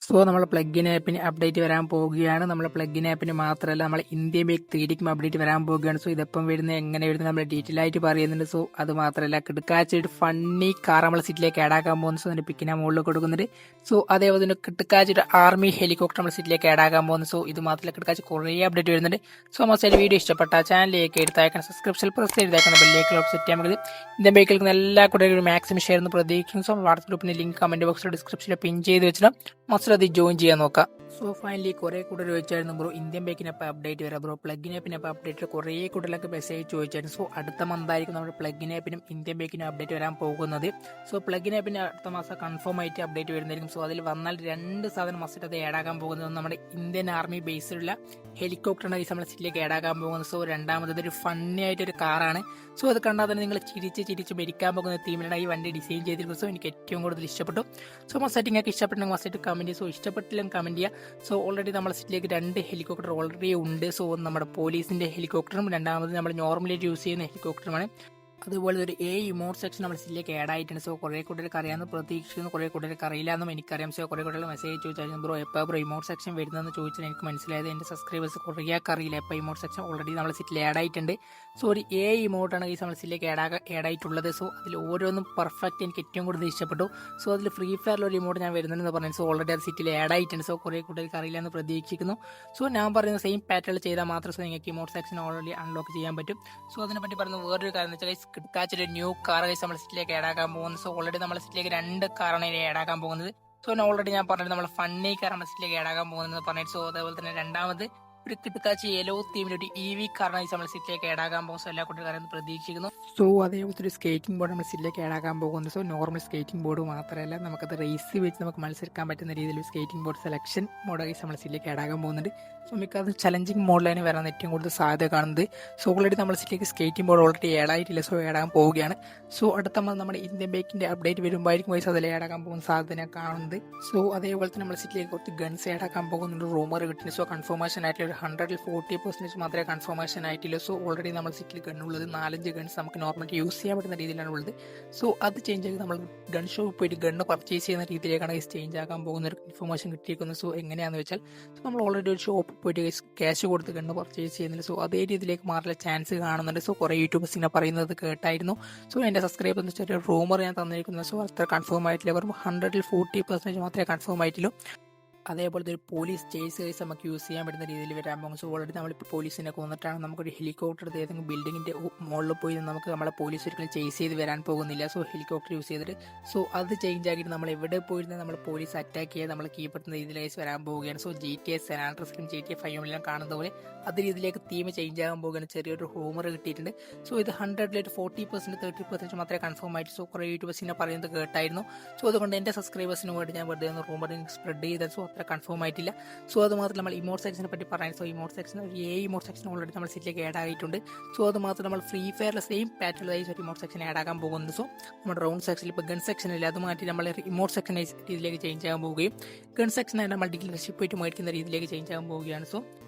So നമ്മൾ plugin ആപ്പിന് update വരാൻ പോവുകയാണ്. നമ്മൾ പ്ലഗിൻ ആപ്പിന് മാത്രമല്ല നമ്മൾ ഇന്ത്യൻ ബേക്ക് 3Dക്കും അപ്ഡേറ്റ് വരാൻ പോവുകയാണ്. സോ ഇതെപ്പം വരുന്നത് എങ്ങനെ വരുന്നത് നമ്മൾ ഡീറ്റെയിൽ ആയിട്ട് പറയുന്നുണ്ട്. സോ അത് മാത്രമല്ല കിടക്കാച്ചൊരു ഫണ്ണി കാർ നമ്മൾ സിറ്റിയിലേക്ക് ആഡാക്കാൻ പോകുന്നു. സോ അതിന്റെ പിക്കിനെ മുകളിൽ കൊടുക്കുന്നുണ്ട്. സോ അതേപോലെ തന്നെ കിടക്കാച്ചൊരു ആർമി ഹെലികോപ്റ്റർ നമ്മൾ സിറ്റിയിലേക്ക് ആഡാക്കാൻ പോകുന്നു. സോ ഇത് മാത്രമല്ല കിടക്കാച്ച് കുറേ അപ്ഡേറ്റ് വരുന്നുണ്ട്. സോ മസ്റ്റ് വീഡിയോ ഇഷ്ടപ്പെട്ട ചാനലിലേക്ക് എടുത്തയക്കണം, സബ്സ്ക്രിപ്ഷൻ പ്രസ് ചെയ്തേക്കണം, ബെല്ലേക്ക് സെറ്റ് ചെയ്യാൻ മതി. ഇന്ത്യൻ ബേക്കിൽ എല്ലാ കൂടെ മാക്സിമം ഷെയർ എന്ന് പ്രതീക്ഷിക്കുന്നു. സോ വാട്സ്ആപ്പ് ഗ്രൂപ്പിന്റെ ലിങ്ക് കമന്റ് ബോക്സിൽ ഡിസ്ക്രിപ്ഷനിൽ പിൻ ചെയ്ത് വെച്ചിട്ട് മസ്റ്റ് അത് ജോയിൻ ചെയ്യാൻ നോക്കാം. സോ ഫൈനലി കുറെ കൂടുതൽ ചോദിച്ചായിരുന്നു ബ്രോ ഇന്ത്യൻ ബേക്കിനപ്പം അപ്ഡേറ്റ് വരാം ബ്രോ, പ്ലഗിൻ ആപ്പിനപ്പം അപ്ഡേറ്റ് കുറേ കൂടുതലൊക്കെ മെസ്സേജ് ചോദിച്ചായിരുന്നു. സോ അടുത്ത മന്തായിരിക്കും നമ്മുടെ പ്ലഗിൻ ആപ്പിനും ഇന്ത്യൻ ബേക്കിനും അപ്ഡേറ്റ് വരാൻ പോകുന്നത്. സോ പ്ലഗിൻ ആപ്പിന് അടുത്ത മാസം കൺഫേം ആയിട്ട് അപ്ഡേറ്റ് വരുന്നതായിരിക്കും. സോ അതിൽ വന്നാൽ രണ്ട് സാധനം മസ്റ്റ് അത് ആഡാക്കാൻ പോകുന്നത് നമ്മുടെ ഇന്ത്യൻ ആർമി ബേസിലുള്ള ഹെലികോപ്റ്ററാണ് ഈ നമ്മുടെ സിറ്റിയിലേക്ക് ആഡാക്കാൻ പോകുന്നത്. സോ രണ്ടാമത് ഒരു ഫണ്ണി ആയിട്ടൊരു കാറാണ്. സോ അത് കണ്ടാൽ തന്നെ നിങ്ങൾ ചിരിച്ച് മരിക്കാൻ പോകുന്ന തീമിലാണ് ഈ വണ്ടി ഡിസൈൻ ചെയ്തിരിക്കുന്നത്. സോ എനിക്ക് ഏറ്റവും കൂടുതൽ ഇഷ്ടപ്പെട്ടു. സോ മസ്റ്റായിട്ട് നിങ്ങൾക്ക് ഇഷ്ടപ്പെട്ടെങ്കിൽ മസ്റ്റായിട്ട് കമന്റ് ചെയ്യുക. സോ ഇഷ്ടപ്പെട്ടില്ലെങ്കിൽ കമന്റ് ചെയ്യുക. സോ ഓൾറെഡി നമ്മുടെ സിറ്റിയിലേക്ക് രണ്ട് ഹെലികോപ്റ്റർ ഓൾറെഡി ഉണ്ട്. സോ നമ്മുടെ പോലീസിന്റെ ഹെലികോപ്റ്ററും രണ്ടാമത് നമ്മൾ നോർമലായിട്ട് യൂസ് ചെയ്യുന്ന ഹെലികോപ്റ്ററുമാണ്. അതുപോലെ ഒരു ഇമോട്ട് സെക്ഷൻ നമ്മുടെ സിറ്റിയിലേക്ക് ആഡ് ആയിട്ടുണ്ട്. സോ കുറേ കൂടുതലൊക്കെ അറിയാമെന്ന് പ്രതീക്ഷിക്കുന്നു, കുറേ കൂടുതലൊക്കെ അറിയില്ല എന്നും എനിക്കറിയാം. സോ കുറേ കൂടുതൽ മെസ്സേജ് ചോദിച്ചാൽ ബ്രോ എപ്പോൾ ബ്രോ ഇമോട്ട് സെക്ഷൻ വരുന്നതെന്ന് ചോദിച്ചാൽ എനിക്ക് മനസ്സിലായത് എൻ്റെ സബ്സ്ക്രൈബേഴ്സ് കുറേയൊക്കെ അറിയില്ല എപ്പോൾ ഇമോട്ട് സെക്ഷൻ ഓൾറെഡി നമ്മുടെ സിറ്റിയിൽ ആഡ് ആയിട്ടുണ്ട്. സോ ഒരു ഇമോട്ടാണ് ഈ നമ്മുടെ സിറ്റിയിലേക്ക് ആഡ് ആയിട്ടുള്ളത്. സോ അതിൽ ഓരോന്നും പെർഫെക്റ്റ് എനിക്ക് ഏറ്റവും കൂടുതൽ ഇഷ്ടപ്പെട്ടു. സോ അതിൽ ഫ്രീ ഫയറിൽ ഒരു ഇമോട്ട് ഞാൻ വരുന്നുണ്ടെന്ന് പറഞ്ഞു. സോ ഓൾറെഡി അത് സിറ്റിയിൽ ആഡ് ആയിട്ടുണ്ട്. സോ കുറേ കൂടുതലൊക്കെ അറിയില്ല എന്ന് പ്രതീക്ഷിക്കുന്നു. സോ ഞാൻ പറയുന്ന സെയിം പാറ്റേൺ ചെയ്താൽ മാത്രമേ നിങ്ങൾക്ക് ഇമോട്ട് സെക്ഷൻ ഓൾറെഡി അൺലോക്ക് ചെയ്യാൻ പറ്റും. സോ അതിനെപ്പറ്റി പറയുന്ന വേറൊരു കാര്യം എന്ന് വെച്ചാൽ കിടക്കാച്ചൊരു ന്യൂ കാർ നമ്മൾ സിറ്റിയിലേക്ക് ആഡാക്കാൻ പോകുന്നത്. സോ ഓൾറെഡി നമ്മൾ സിറ്റിയിലേക്ക് രണ്ട് കാറാണ് ഇനി ആഡാക്കാൻ പോകുന്നത്. സോ ഓൾറെഡി ഞാൻ പറഞ്ഞത് നമ്മൾ ഫണ്ണി കാർ നമ്മൾ സിറ്റിയിലേക്ക് ആഡാക്കാൻ പോകുന്നത് പറഞ്ഞിട്ട്. സോ അതേപോലെ തന്നെ രണ്ടാമത് ഒരു കിടക്കാച്ച് യെല്ലോ തീമിൽ ഒരു കാറാണ് നമ്മൾ സിറ്റിയിലേക്ക് ആഡാക്കാൻ പോകുന്നത്. സോ എല്ലാ കുട്ടികാരും പ്രതീക്ഷിക്കുന്നു. സോ അതേപോലത്തെ ഒരു സ്കേറ്റിംഗ് ബോർഡ് നമ്മൾ സിറ്റിയിലേക്ക് ആഡാക്കാൻ പോകുന്നത്. സോ നോർമൽ സ്കേറ്റിംഗ് ബോർഡ് മാത്രമല്ല നമുക്കത് റേസ് വെച്ച് നമുക്ക് മത്സരിക്കാൻ പറ്റുന്ന രീതിയിൽ സ്കേറ്റിംഗ് ബോർഡ് സെലക്ഷൻ മോഡ് നമ്മൾ സിറ്റിയിലേക്ക് ആഡാക്കാൻ പോകുന്നുണ്ട്. സോ മിക്കത് ചലഞ്ചിങ് മോഡിലാണ് വരാൻ ഏറ്റവും കൂടുതൽ സാധ്യത കാണുന്നത്. സോ ഓൾറെഡി നമ്മൾ സിറ്റിയിലേക്ക് സ്കേറ്റിംഗ് ബോർഡ് ഓൾറെഡി ആഡായിട്ടില്ല. സോ ആഡാൻ പോവുകയാണ്. സോ അടുത്ത നമ്മുടെ ഇന്ത്യൻ ബേക്കിന്റെ അപ്ഡേറ്റ് വരുമ്പോഴായിരിക്കും വയസ്സ് അതിൽ ആഡാക്കാൻ പോകുന്ന സാധ്യത കാണുന്നത്. സോ അതേപോലെ തന്നെ നമ്മൾ സിറ്റിയിലേക്ക് കുറച്ച് ഗൺസ് ആഡാക്കാൻ പോകുന്നുണ്ട് റൂമർ കിട്ടുന്നത്. സോ കൺഫർമേഷൻ ആയിട്ടുള്ള 140% മാത്രമേ കൺഫർമേഷൻ ആയിട്ടില്ല. സോ ഓൾറെഡി നമ്മൾ സിറ്റിയിൽ ഗണ്ണുള്ളത് 4-5 ഗൺസ് നമുക്ക് നോർമലി യൂസ് ചെയ്യാൻ പറ്റുന്ന രീതിയിലാണ് ഉള്ളത്. സോ അത് ചേഞ്ച് ആക്കി നമ്മൾ ഗൺ ഷോപ്പിൽ പോയിട്ട് ഗണ്ണ് പർച്ചേസ് ചെയ്യുന്ന രീതിയിലേക്കാണ് ചേഞ്ച് ആക്കാൻ പോകുന്ന ഒരു ഇൻഫർമേഷൻ കിട്ടിയിരിക്കുന്നത്. സോ എങ്ങനെയാണെന്ന് വെച്ചാൽ നമ്മൾ ഓൾറെഡി ഒരു ഷോപ്പിൽ പോയിട്ട് ക്യാഷ് കൊടുത്ത് ഗണ്ണ് പർച്ചേസ് ചെയ്യുന്നില്ല. സോ അതേ രീതിയിലേക്ക് മാറാനുള്ള ചാൻസ് കാണുന്നുണ്ട്. സോ കുറേ യൂട്യൂബേഴ്സിനെ പറയുന്നത് കേട്ടായിരുന്നു. സോ എൻ്റെ സബ്സ്ക്രൈബേഴ്സ് ചെറിയ റൂമർ ഞാൻ തന്നിരിക്കുന്നത്. സോ അത്ര കൺഫേം ആയിട്ടില്ല. വെറും 140% മാത്രമേ കൺഫേം ആയിട്ടുള്ളൂ. അതേപോലത്തെ ഒരു പോലീസ് ചേസ് കേസ് നമുക്ക് യൂസ് ചെയ്യാൻ പറ്റുന്ന രീതിയിൽ വരാൻ പോകും. സോ ഓൾറെഡി നമ്മളിപ്പോൾ പോലീസിനെ കൊന്നിട്ടാണ് നമുക്കൊരു ഹെലികോപ്റ്റർ ഏതെങ്കിലും ബിൽഡിങ്ങിൻ്റെ മുകളിൽ പോയി നമുക്ക് നമ്മളെ പോലീസ് ഒരിക്കലും ചേസ് ചെയ്ത് വരാൻ പോകുന്നില്ല. സോ ഹെലികോപ്റ്റർ യൂസ് ചെയ്തിട്ട് സോ അത് ചേഞ്ച് ആക്കിയിട്ട് നമ്മൾ എവിടെ പോയിരുന്നാൽ നമ്മൾ പോലീസ് അറ്റാക്ക് ചെയ്ത് നമ്മൾ കീഴ്പ്പെടുത്തുന്ന രീതിയിലേക്ക് വരാൻ പോവുകയാണ്. സോ GTA San Andreasലും GTA 5 കാണുന്ന പോലെ അത് രീതിയിലേക്ക് തീം ചേഞ്ച് ആകാൻ പോവുകയാണ്. ചെറിയൊരു റൂമർ കിട്ടിയിട്ടുണ്ട്. സോ ഇത് 100% 40% 30% മാത്രമേ കൺഫേം ആയിട്ട്. സോ കുറേ യൂട്യൂബേഴ്സിനെ പറയുന്നത് കേട്ടായിരുന്നു. സോ അതുകൊണ്ട് എൻ്റെ സബ്സ്ക്രൈബേഴ്സിന് വേണ്ടി ഞാൻ വെറുതെ റൂമർ സ്പ്രെഡ് ചെയ്താൽ സോ അത്ര കൺഫേം ആയിട്ടില്ല. സോ അത് മാത്രം നമ്മൾ ഇമോട്ട് സെക്ഷനെ പറ്റി പറയാൻ. സോ ഇമോട്ട് സെക്ഷൻ ഒരു ഇമോട്ട് സെക്ഷൻ ഓൾറെഡി നമ്മൾ സിറ്റിയിലേക്ക് ആഡ് ആയിട്ടുണ്ട്. സോ അത് മാത്രം നമ്മൾ ഫ്രീ ഫയറിലെ സെയിം പാറ്റേണിലായി ഒരു ഇമോട്ട് സെക്ഷൻ ആഡ് ആക്കാൻ പോകുന്നത്. സോ നമ്മുടെ റൗണ്ട് സെക്ഷനിൽ ഇപ്പോൾ ഗൺ സെക്ഷനില്ല, അത് മാറ്റി നമ്മൾ ഇമോട്ട് സെക്ഷൻ രീതിയിലേക്ക് ചേഞ്ച് ആകാൻ പോവുകയും ഗൺ സെക്ഷനായിട്ട് നമ്മൾ ഡീലർഷിപ്പ് ആയിട്ട് മേടിക്കുന്ന രീതിയിലേക്ക് ചേഞ്ച് ആകാൻ പോവുകയാണ്. സോ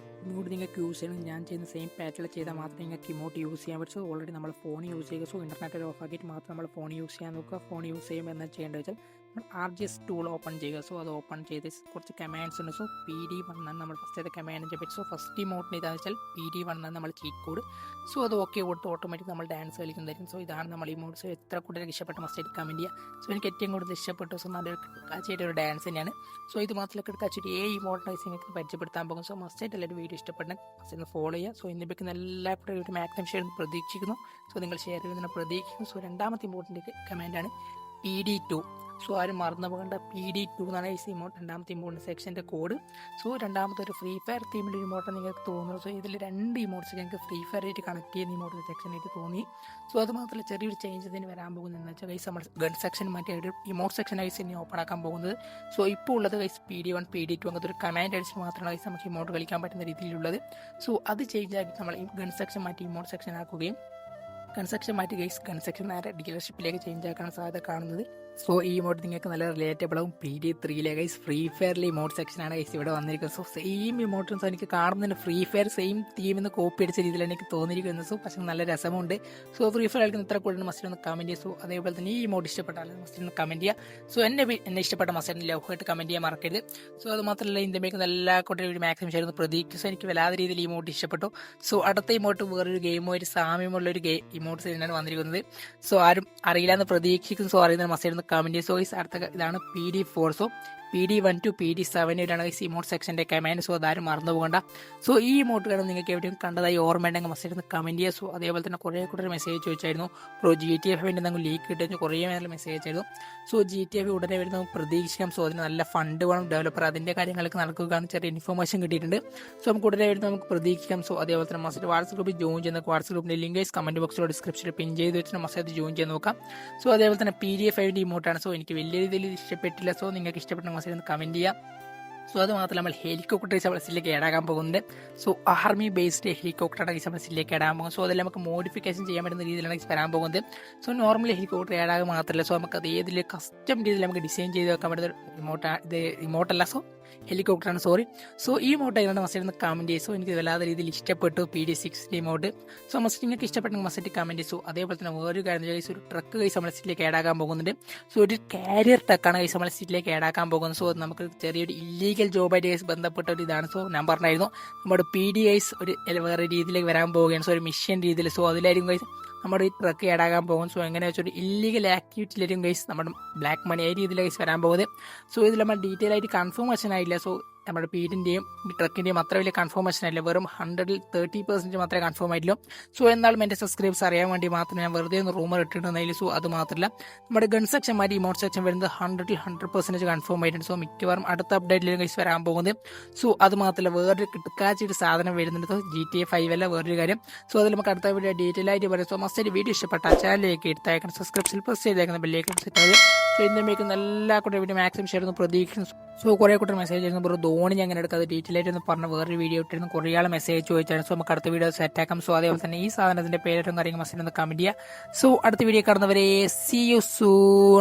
ഇമോട്ട് നിങ്ങൾക്ക് യൂസ് ചെയ്യണം. ഞാൻ ചെയ്യുന്ന സെയിം പാറ്റേണിൽ ചെയ്താൽ മാത്രമേ നിങ്ങൾക്ക് ഇമോട്ട് യൂസ് ചെയ്യാൻ പറ്റും. സോ ഓൾറെഡി നമ്മൾ ഫോൺ യൂസ് ചെയ്യുക. സോ ഇൻ്റർനെറ്റ് ഓഫ് ആക്കിയിട്ട് മാത്രം നമ്മൾ ഫോൺ യൂസ് ചെയ്യാൻ നോക്കുക. ഫോൺ യൂസ് ചെയ്യുമ്പോൾ എന്താ ചെയ്യേണ്ടത് വെച്ചാൽ RGS ടൂൾ ഓപ്പൺ ചെയ്യുക. സോ അത് ഓപ്പൺ ചെയ്ത് കുറച്ച് കമാൻഡ്സ് ഉണ്ട്. സോ PD1 എന്നാണ് നമ്മൾ ഫസ്റ്റ് കമാൻഡിൻ്റെ പറ്റി. സോ ഫസ്റ്റ് ഇമോട്ടിന് ഇതാണെന്ന് വെച്ചാൽ PD1 എന്നാണ് നമ്മൾ ചീറ്റ് കോഡ്. സോ അത് ഓക്കെ കൊടുത്ത് ഓട്ടോമാറ്റിക് നമ്മൾ ഡാൻസ് കളിക്കുന്നതായിരിക്കും. സോ ഇതാണ് നമ്മൾ ഇമോട്ട്സ്. എത്ര കൂടുതൽ ഇഷ്ടപ്പെട്ട മസ്റ്റായിട്ട് കമൻറ്റ് ചെയ്യുക. സോ എനിക്ക് ഏറ്റവും കൂടുതൽ ഇഷ്ടപ്പെട്ടു. സോ നല്ലൊരു കാച്ചിയായിട്ട് ഒരു ഡാൻസ് തന്നെയാണ്. സോ ഇത് മാത്രമൊക്കെ കാച്ചിട്ട് ഇമോട്ടൈസ് നിങ്ങൾക്ക് പരിചയപ്പെടുത്താൻ പോകും. സോ മസ്റ്റായിട്ട് എല്ലാവരും വീഡിയോ ഇഷ്ടപ്പെട്ടെങ്കിൽ മസ്റ്റ് ഫോളോ ചെയ്യുക. സോ ഇന്ന് വെക്കുന്ന എല്ലാ ഒരു മാക്സിമം ഷെയർ പ്രതീക്ഷിക്കുന്നു. സോ നിങ്ങൾ ഷെയർ ചെയ്യുന്നതിനെ പ്രതീക്ഷിക്കുന്നു. സോ രണ്ടാമത്തെ ഇമോട്ടിൻ്റെ കമാൻഡാണ് PD2. സോ ആരും മറന്നു പോകേണ്ട PD2 എന്നാണ് ഈ ഇമോട്ട് രണ്ടാമത്തെ ഇമോട്ട് സെക്ഷൻ്റെ കോഡ്. സോ രണ്ടാമത്തെ ഒരു ഫ്രീ ഫയർ തീമിൻ്റെ ഇമോട്ട് നിങ്ങൾക്ക് തോന്നുന്നു. സോ ഇതിൽ രണ്ട് ഇമോട്ട്സ് ഞങ്ങൾക്ക് ഫ്രീ ഫയർ ആയിട്ട് കണക്ട് ചെയ്യുന്ന ഇമോട്ട് സെക്ഷനായിട്ട് തോന്നി. സോ അത് മാത്രമല്ല ചെറിയൊരു ചേഞ്ച് ഇതിന് വരാൻ പോകുന്നതെന്ന് വെച്ചാൽ ഗൈസ് നമ്മൾ ഗൺ സെക്ഷൻ മാറ്റി ഒരു ഇമോട്ട് സെക്ഷൻ ഐസ് ഇനി ഓപ്പൺ ആക്കാൻ പോകുന്നത്. സോ ഇപ്പോൾ ഉള്ളത് ഗൈസ് PD1 PD2 അങ്ങനത്തെ ഒരു കമാൻഡ് അടിച്ച് മാത്രമാണ് ഗൈസ് നമുക്ക് ഇമോട്ട് കളിക്കാൻ പറ്റുന്ന രീതിയിലുള്ളത്. സോ അത് ചേഞ്ച് ആക്കി നമ്മൾ ഈ ഗൺ സെക്ഷൻ മാറ്റി ഇമോട്ട് സെക്ഷൻ ആക്കുകയും ഗൺ സെക്ഷൻ മാറ്റി ഗൈസ് ഗൺ സെക്ഷൻ നേരെ ഡീലർഷിപ്പിലേക്ക് ചേഞ്ച് ആക്കാൻ സാധ്യത കാണുന്നത്. സോ ഈ ഇമോട്ട് നിങ്ങൾക്ക് നല്ല റിലേറ്റബിൾ ആവും. PD3 ഗൈസ് ഫ്രീ ഫയറിലെ ഇമോട്ട് സെക്ഷനാണ് ഗൈസ് ഇവിടെ വന്നിരിക്കുന്നത്. സോ സെയിം ഇമോട്ടൻസ് എനിക്ക് കാണുന്നതിന് ഫ്രീ ഫയർ സെയിം തീമിൽ നിന്ന് കോപ്പി അടിച്ച രീതിയിലാണ് എനിക്ക് തോന്നിയിരിക്കുന്നത്. സോ പക്ഷേ നല്ല രസമുണ്ട്. സോ ഫ്രീ ഫയർ കളിക്കുന്ന ഇത്ര കൂടുതൽ മസ്റ്റ് ഒന്ന് കമൻറ്റ് ചെയ്യുക. സോ അതേപോലെ തന്നെ ഈ ഇമോട്ട് ഇഷ്ടപ്പെട്ടാൽ മസ്റ്റ് ഒന്ന് കമൻറ്റ് ചെയ്യുക. സോ എന്നെ ഇഷ്ടപ്പെട്ട മസ്റ്റ് ലവ് ആയിട്ട് കമൻറ്റ് ചെയ്യാൻ മറക്കരുത്. സോ അത് മാത്രമല്ല ഇന്ത്യക്ക് നല്ല കൂട്ടർ ഒരു മാക്സിമം ചേർന്ന് പ്രതീക്ഷിച്ചു. എനിക്ക് വല്ലാതെ രീതിയിൽ ഇമോട്ട് ഇഷ്ടപ്പെട്ടു. സോ അടുത്ത ഇമോട്ട് വേറൊരു ഗെയിമോ ഒരു സാമ്യമുള്ള ഒരു ഇമോട്ട് തന്നെയാണ് വന്നിരിക്കുന്നത്. സോ ആരും അറിയില്ല എന്ന് പ്രതീക്ഷിക്കുന്നു. സോ അറിയുന്ന മസ്റ്റ് കമന്റ്. സോ അടുത്ത ഇതാണ് PD4. So PD1 to PD7 ഇവരാണ് ഈ ഇമോട്ട് സെക്ഷൻ്റെ കമാൻഡ്. സോ അതാരും മറന്നു പോകണ്ട. സോ ഈ ഇമോട്ട് കാരണം നിങ്ങൾക്ക് എവിടെയും കണ്ടതായി ഓർമ്മയുണ്ടെങ്കിൽ മസ്റ്റ് കമന്റ് ചെയ്യുക. സോ അതേപോലെ തന്നെ കുറേ കൂടെ മെസ്സേജ് ചോദിച്ചായിരുന്നു പ്രോ GTA5 എന്തെങ്കിലും ലീക്ക് കിട്ടുമെന്ന് കുറേ നല്ല മെസ്സേജ് അയച്ചായിരുന്നു. സോ GTA5 ഉടനെ വരുന്ന നമുക്ക് പ്രതീക്ഷിക്കാം. സോ അതിന് നല്ല ഫണ്ട് വേണം, ഡെവലപ്പർ അതിൻ്റെ കാര്യങ്ങളൊക്കെ നടക്കുകയാണ് ചെറിയ ഇൻഫർമേഷൻ കിട്ടിയിട്ടുണ്ട്. സോ നമുക്ക് ഉടനെ വരുന്ന നമുക്ക് പ്രതീക്ഷിക്കാം. സോ അതേപോലെ തന്നെ മസ്റ്റ് വാട്സ്ആപ്പ് ഗ്രൂപ്പിൽ ജോയിൻ ചെയ്യുന്ന വാട്സ്ആപ്പ് ഗ്രൂപ്പിൻ്റെ ലിങ്ക് കമന്റ് ബോക്സിലോ ഡിസ്ക്രിപ്ഷനിൽ പിൻ ചെയ്ത് വെച്ചിട്ട് മസ്റ്റ് ജോയിൻ ചെയ്ത് നോക്കാം. സോ അതേപോലെ തന്നെ PD5 ഇമോട്ടാണ്. സോ എനിക്ക് വലിയ രീതിയിൽ ഇഷ്ടപ്പെട്ടില്ല. സോ നിങ്ങൾക്ക് ഇഷ്ടപ്പെട്ട മസ്റ്റ് കമന്റ് ചെയ്യാം. സോ അത് മാത്രമല്ല നമ്മൾ ഹെലികോപ്റ്റർ സബ്സിലേക്ക് ഏടാകാൻ പോകുന്നുണ്ട്. സോ ആർമി ബേസ്ഡ് ഹെലികോപ്റ്ററാണ് ഈ സബ്സിലേക്ക് ഏടാൻ പോകുന്നത്. സോ അതിൽ നമുക്ക് മോഡിഫിക്കേഷൻ ചെയ്യാൻ പറ്റുന്ന രീതിയിലാണ് വരാൻ പോകുന്നത്. സോ നോർമൽ ഹെലികോപ്റ്റർ ഏടാകാൻ മാത്രമല്ല, സോ നമുക്ക് അത് ഏതിൽ കസ്റ്റം രീതിയിൽ നമുക്ക് ഡിസൈൻ ചെയ്ത് വെക്കാൻ പറ്റുന്ന ഇമോട്ടല്ല. സോ ഹെലികോപ്റ്ററാണ്, സോറി. സോ ഈ ഇമോട്ട് ആയതുകൊണ്ട് മസ്റ്റ് കമൻറ്റ് ചെയ്യും. സോ എനിക്ക് വല്ലാത്ത രീതിയിൽ ഇഷ്ടപ്പെട്ടു PD6 ഇമോട്ട്. സോ മസ്റ്റ് നിങ്ങൾക്ക് ഇഷ്ടപ്പെട്ടെങ്കിൽ മസ്റ്റ് കമൻറ്റ് ചെയ്യും. സോ അതേപോലെ തന്നെ വേറൊരു കാര്യം ഒരു ട്രക്ക് കൈസ് നമ്മൾ സിറ്റിലേക്ക് ഏടാക്കാൻ പോകുന്നുണ്ട്. സോ ഒരു കാരിയർ ട്രക്കാണ് കൈസ് നമ്മൾ സിറ്റിലേക്ക് ഏടാക്കാൻ പോകുന്നത്. സോ നമുക്ക് ചെറിയൊരു ഇല്ലീഗൽ ജോബായിട്ട് ബന്ധപ്പെട്ട ഒരു ഇതാണ്. സോ ഞാൻ പറഞ്ഞായിരുന്നു നമ്മുടെ PDIs ഒരു വേറെ രീതിയിലേക്ക് വരാൻ പോവുകയാണ്. സോ ഒരു മിഷൻ രീതിയിൽ. സോ അതിലായിരിക്കും കൈസ് നമ്മുടെ ഈ ട്രക്ക് ഏടാകാൻ പോകും. സോ എങ്ങനെ വെച്ചാൽ ഒരു ഇല്ലീഗൽ ആക്ടിവിറ്റിയിലായിരിക്കും ഗൈസ് നമ്മുടെ ബ്ലാക്ക് മണി ആ രീതിയിൽ ഗൈസ് വരാൻ പോകുന്നത്. സോ ഇതിൽ നമ്മൾ ഡീറ്റെയിൽ ആയിട്ട് കൺഫർമേഷൻ ആയില്ല. സോ നമ്മുടെ പീഡിൻ്റെയും ട്രക്കിൻ്റെയും അത്ര വലിയ കൺഫർമേഷൻ ആയില്ല. വെറും 130% മാത്രമേ കൺഫേം ആയിട്ടുള്ളൂ. സോ എന്നാലും എൻ്റെ സബ്സ്ക്രൈബേഴ്സ് അറിയാൻ വേണ്ടി മാത്രം ഞാൻ വെറുതെ ഒന്ന് റൂമർ ഇട്ടിട്ടുണ്ടെങ്കിൽ. സോ അത് മാത്രമല്ല നമ്മുടെ ഗൺ സെക്ഷൻ മാറ്റി ഇമോട്ട് സെക്ഷൻ വരുന്നത് 100% കൺഫേം ആയിട്ടുണ്ട്. സോ മിക്കവാറും അടുത്ത അപ്ഡേറ്റിലും ഗൈസ് വരാൻ പോകുന്നത്. സോ അത് മാത്രമല്ല വേറൊരു കിടക്കാച്ചൊരു സാധനം വരുന്നുണ്ട്. സോ GTA5 അല്ല വേറൊരു കാര്യം. സോ അതിൽ നമുക്ക് അടുത്ത വീഡിയോ ഡീറ്റെയിൽ ആയിട്ട് പറയാം. സോ മസ്റ്റ് വീഡിയോ ഇഷ്ടപ്പെട്ട ചാനലിലേക്ക് എടുത്തയക്കണം, സബ്സ്ക്രിപ്ഷൻ പ്രസ് ചെയ്തേക്കുന്ന ബെല്ലേക്ക് സെറ്റ് ആകും. സോ ഇന്ത്യക്ക് എല്ലാ കൂടെ വീഡിയോ മാക്സിമം ഷെയർ ചെയ്യുന്നു പ്രതീക്ഷിക്കുന്നു. സോ കുറേ കൂട്ടർ മെസ്സേജ് ആയിരുന്നു ബ്രോ ധോണി ഞാൻ അങ്ങനെ എടുക്കാതെ ഡീറ്റെയിൽ ആയിട്ട് ഒന്ന് പറഞ്ഞ വേറൊരു വീഡിയോ ഇട്ടിരുന്നു. കുറേ ആൾ മെസ്സേജ് ചോദിച്ചായിരുന്നു. സോ നമുക്ക് അടുത്ത വീഡിയോ സെറ്റ് ആക്കാം. സോ അതേപോലെ തന്നെ ഈ സാധനത്തിന്റെ പേരും കാര്യങ്ങൾ മെസ്സേജ് ഒന്ന് കമന്റ് ചെയ്യുക. സോ അടുത്ത വീഡിയോ കാണുന്നവരെ സീ യു സൂൺ.